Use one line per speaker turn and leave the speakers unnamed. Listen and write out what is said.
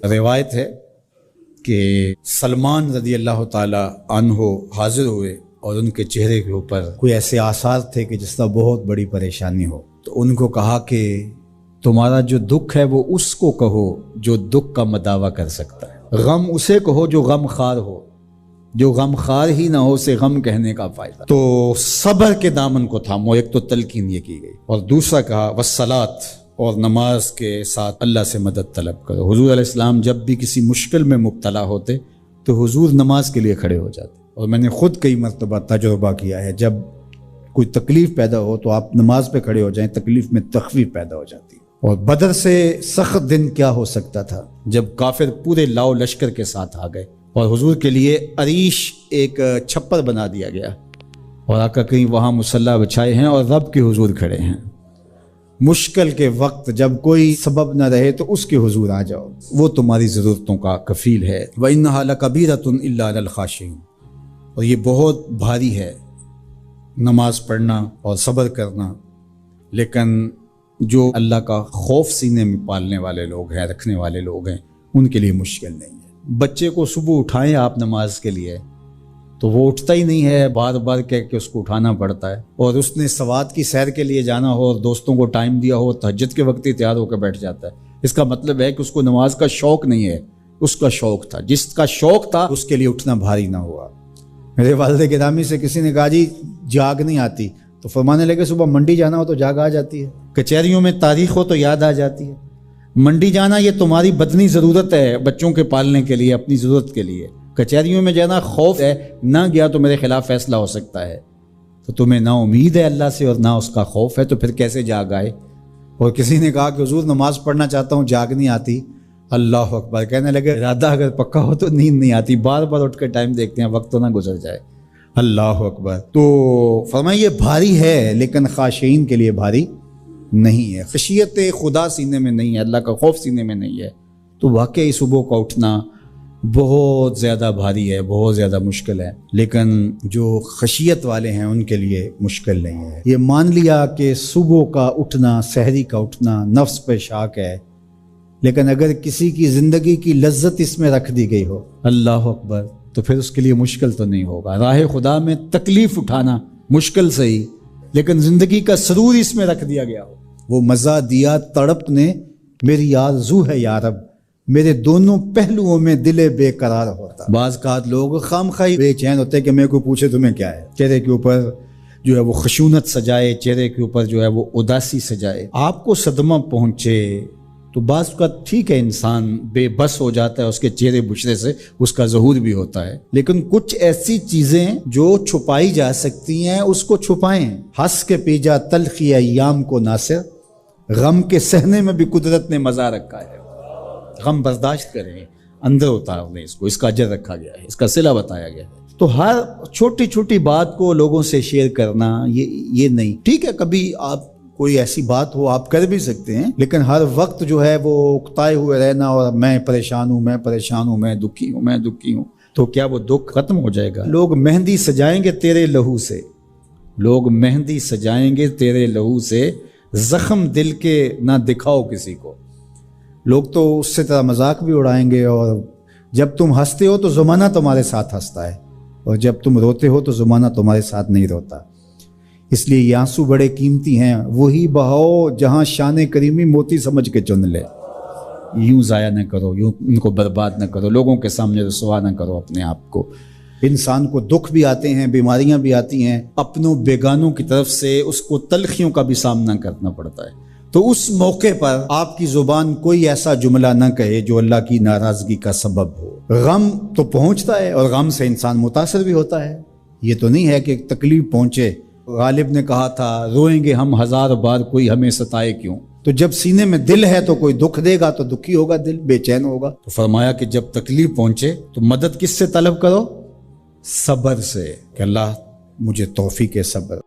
روایت ہے کہ سلمان رضی اللہ تعالی عنہ حاضر ہوئے اور ان کے چہرے کے اوپر کوئی ایسے آثار تھے کہ جس طرح بہت بڑی پریشانی ہو، تو ان کو کہا کہ تمہارا جو دکھ ہے وہ اس کو کہو جو دکھ کا مداوع کر سکتا ہے، غم اسے کہو جو غم خوار ہو، جو غم خوار ہی نہ ہو اسے غم کہنے کا فائدہ۔ تو صبر کے دامن کو تھامو، ایک تو تلقین یہ کی گئی، اور دوسرا کہا والصلاۃ، اور نماز کے ساتھ اللہ سے مدد طلب کرو۔ حضور علیہ السلام جب بھی کسی مشکل میں مبتلا ہوتے تو حضور نماز کے لیے کھڑے ہو جاتے، اور میں نے خود کئی مرتبہ تجربہ کیا ہے، جب کوئی تکلیف پیدا ہو تو آپ نماز پہ کھڑے ہو جائیں، تکلیف میں تخفیف پیدا ہو جاتی ہے۔ اور بدر سے سخت دن کیا ہو سکتا تھا جب کافر پورے لاؤ لشکر کے ساتھ آ گئے، اور حضور کے لیے عریش ایک چھپر بنا دیا گیا، اور آقا کہیں وہاں مصلی بچھائے ہیں اور رب کے حضور کھڑے ہیں۔ مشکل کے وقت جب کوئی سبب نہ رہے تو اس کے حضور آ جاؤ، وہ تمہاری ضرورتوں کا کفیل ہے۔ وَإِنَّهَا لَكَبِيرَةٌ إِلَّا عَلَى الْخَاشِعِينَ، اور یہ بہت بھاری ہے نماز پڑھنا اور صبر کرنا، لیکن جو اللہ کا خوف سینے میں پالنے والے لوگ ہیں، رکھنے والے لوگ ہیں، ان کے لیے مشکل نہیں ہے۔ بچے کو صبح اٹھائیں آپ نماز کے لیے تو وہ اٹھتا ہی نہیں ہے، بار بار کہہ کے اس کو اٹھانا پڑتا ہے، اور اس نے سوات کی سیر کے لیے جانا ہو اور دوستوں کو ٹائم دیا ہو، تہجد کے وقت ہی تیار ہو کے بیٹھ جاتا ہے۔ اس کا مطلب ہے کہ اس کو نماز کا شوق نہیں ہے، اس کا شوق تھا، جس کا شوق تھا اس کے لیے اٹھنا بھاری نہ ہوا۔ میرے والد گرامی سے کسی نے کہا جی جاگ نہیں آتی، تو فرمانے لگے صبح منڈی جانا ہو تو جاگ آ جاتی ہے، کچہریوں میں تاریخ ہو تو یاد آ جاتی ہے۔ منڈی جانا یہ تمہاری بدنی ضرورت ہے، بچوں کے پالنے کے لیے، اپنی ضرورت کے لیے۔ کچہریوں میں جانا خوف ہے، نہ گیا تو میرے خلاف فیصلہ ہو سکتا ہے، تو تمہیں نہ امید ہے اللہ سے اور نہ اس کا خوف ہے، تو پھر کیسے جاگ آئے؟ اور کسی نے کہا کہ حضور نماز پڑھنا چاہتا ہوں، جاگ نہیں آتی۔ اللہ اکبر، کہنے لگے ارادہ اگر پکا ہو تو نیند نہیں آتی، بار بار اٹھ کے ٹائم دیکھتے ہیں وقت تو نہ گزر جائے۔ اللہ اکبر۔ تو فرمایا یہ بھاری ہے لیکن خاشعین کے لیے بھاری نہیں ہے، خشیت خدا سینے میں نہیں ہے، اللہ کا خوف سینے میں نہیں ہے، تو واقعی صبح کا اٹھنا بہت زیادہ بھاری ہے، بہت زیادہ مشکل ہے، لیکن جو خشیت والے ہیں ان کے لیے مشکل نہیں ہے۔ یہ مان لیا کہ صبح کا اٹھنا، سحری کا اٹھنا نفس پہ شاک ہے، لیکن اگر کسی کی زندگی کی لذت اس میں رکھ دی گئی ہو، اللہ اکبر، تو پھر اس کے لیے مشکل تو نہیں ہوگا۔ راہ خدا میں تکلیف اٹھانا مشکل صحیح، لیکن زندگی کا سرور اس میں رکھ دیا گیا ہو۔ وہ مزہ دیا تڑپ نے میری آرزو ہے یا رب، میرے دونوں پہلوؤں میں دل بے قرار ہوتا۔ بعض اوقات لوگ خامخواہ بے چین ہوتے کہ میں کو پوچھے تمہیں کیا ہے، چہرے کے اوپر جو ہے وہ خشونت سجائے، چہرے کے اوپر جو ہے وہ اداسی سجائے۔ آپ کو صدمہ پہنچے تو بعض اوقات ٹھیک ہے، انسان بے بس ہو جاتا ہے، اس کے چہرے بچھرے سے اس کا ظہور بھی ہوتا ہے، لیکن کچھ ایسی چیزیں جو چھپائی جا سکتی ہیں اس کو چھپائیں۔ ہنس کے پی جا تلخی ایام کو ناصر، غم کے سہنے میں بھی قدرت نے مزہ رکھا ہے، غم برداشت کریں، اندر اتار لیں اس کو، اس کا اجر رکھا گیا ہے، اس کا صلہ بتایا گیا ہے۔ تو ہر چھوٹی چھوٹی بات کو لوگوں سے شیئر کرنا یہ نہیں، ٹھیک ہے کبھی آپ کوئی ایسی بات ہو آپ کر بھی سکتے ہیں، لیکن ہر وقت جو ہے وہ اکتائے ہوئے رہنا اور میں پریشان ہوں، میں پریشان ہوں، میں دکھی ہوں، میں دکھی ہوں، تو کیا وہ دکھ ختم ہو جائے گا؟ لوگ مہندی سجائیں گے تیرے لہو سے، لوگ مہندی سجائیں گے تیرے لہو سے، زخم دل کے نہ دکھاؤ کسی کو۔ لوگ تو اس سے طرح مذاق بھی اڑائیں گے، اور جب تم ہنستے ہو تو زمانہ تمہارے ساتھ ہنستا ہے، اور جب تم روتے ہو تو زمانہ تمہارے ساتھ نہیں روتا۔ اس لیے یہ آنسو بڑے قیمتی ہیں، وہی بہاؤ جہاں شان کریمی موتی سمجھ کے چن لے۔ یوں ضائع نہ کرو، یوں ان کو برباد نہ کرو، لوگوں کے سامنے رسوا نہ کرو اپنے آپ کو۔ انسان کو دکھ بھی آتے ہیں، بیماریاں بھی آتی ہیں، اپنوں بیگانوں کی طرف سے اس کو تلخیوں کا بھی سامنا کرنا پڑتا ہے، تو اس موقع پر آپ کی زبان کوئی ایسا جملہ نہ کہے جو اللہ کی ناراضگی کا سبب ہو۔ غم تو پہنچتا ہے اور غم سے انسان متاثر بھی ہوتا ہے، یہ تو نہیں ہے کہ تکلیف پہنچے۔ غالب نے کہا تھا روئیں گے ہم ہزار بار کوئی ہمیں ستائے کیوں، تو جب سینے میں دل ہے تو کوئی دکھ دے گا تو دکھی ہوگا، دل بے چین ہوگا۔ تو فرمایا کہ جب تکلیف پہنچے تو مدد کس سے طلب کرو؟ صبر سے، کہ اللہ مجھے توفیق صبر